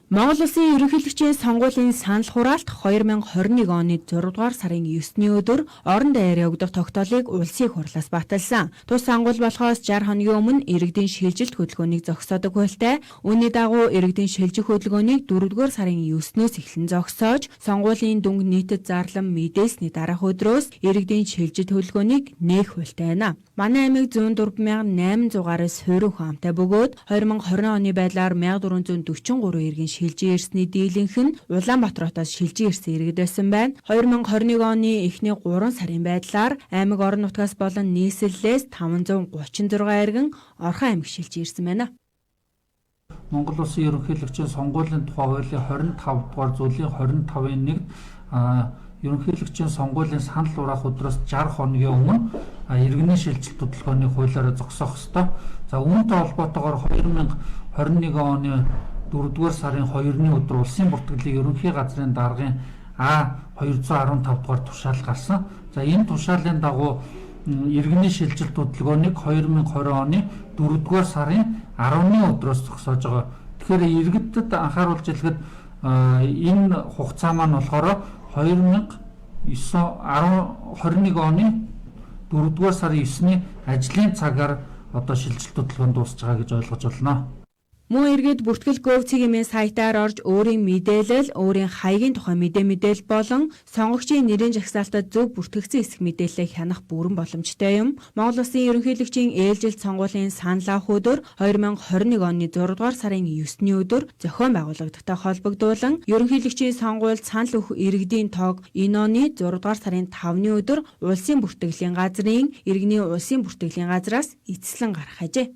Монгол Улсын ерөнхийлөгчийн сонгуулийн санал хураалт 2021 оны 6 дугаар сарын 9-ний өдөр орон даяар явагдах тогтоолыг улсын хурлаас баталсан. Тус сонгуул болохоос 60 хоногийн өмнө иргэдийн шилжилт хөдөлгөөнийг зогсоодог байлтай. Үүний дагуу иргэдийн шилжих хөдөлгөөнийг 4 дугаар сарын 9-өөс эхлэн зогсоож, сонгуулийн дүнг нийтэд зарлан мэдээлсний дараах өдрөөс иргэдийн шилжилт хөдөлгөөнийг нээх байлтай байна. Манай аймаг 104,800 гаруй суурин хамтай бөгөөд 2020 оны байдлаар 1443 иргэн шилжиж ирсний дийлэнх нь Улаанбаатар хотоос шилжиж ирсэн иргэд байсан байна. 2021 оны эхний 3 сарын байдлаар аймаг орон нутгаас болон нийслэлээс 536 иргэн Орхон аймаг шилжиж ирсэн байна. Монгол Улсын ерөнхийлөгчийн сонгуулийн тухай хуулийн 25 дугаар зүйлийн 25-ын 1-д ерөнхийлөгчийн сонгуулийн санал хураах өдрөөс 60 хоногийн өмнө иргэний шилжилт хөдөлгөөний хуулиараа зогсоох ёстой. За үүнтэй холбоотойгоор 2021 оны 4-р сарын 2-ны өдөр улсын бүртгэлийг ерөнхий газрын даргын А215 дугаар тушаал гарсан. За энэ тушаалын дагуу иргэний шилжилт хөдөлгөөнийг 2020 оны 4-р сарын 10-ны өдрөөс зогсоож байгаа. Тэгэхээр иргэдэд анхааруулж хэлэхэд энэ хугацаа маань болохоор 2021 оны 4-р сарын 9-ний ажлын цагаар одоо шилжилт хөдөлгөөн дуусж байгаа гэж ойлгож байна. Мөн иргэд бүртгэл Gov.cg-ийн сайтаар орж өөрийн мэдээлэл, өөрийн хаягийн тухай мэдээлэл болон сонгогчийн нэрийн жагсаалтад зөв бүртгэгдсэн эсэх мэдээллийг хянах бүрэн боломжтой юм. Монгол Улсын ерөнхийлөгчийн ээлжилт сонгуулийн санал авах өдөр 2021 оны 6 дугаар сарын 9-ний өдөр зохион байгуулагдахтай холбогдуулан ерөнхийлөгчийн сонгуульд санал өгөх иргэдийн тоог энэ оны 6 дугаар сарын 5-ны өдөр улсын бүртгэлийн газрын иргэний улсын бүртгэлийн газраас эцэслэн гаргах ажээ.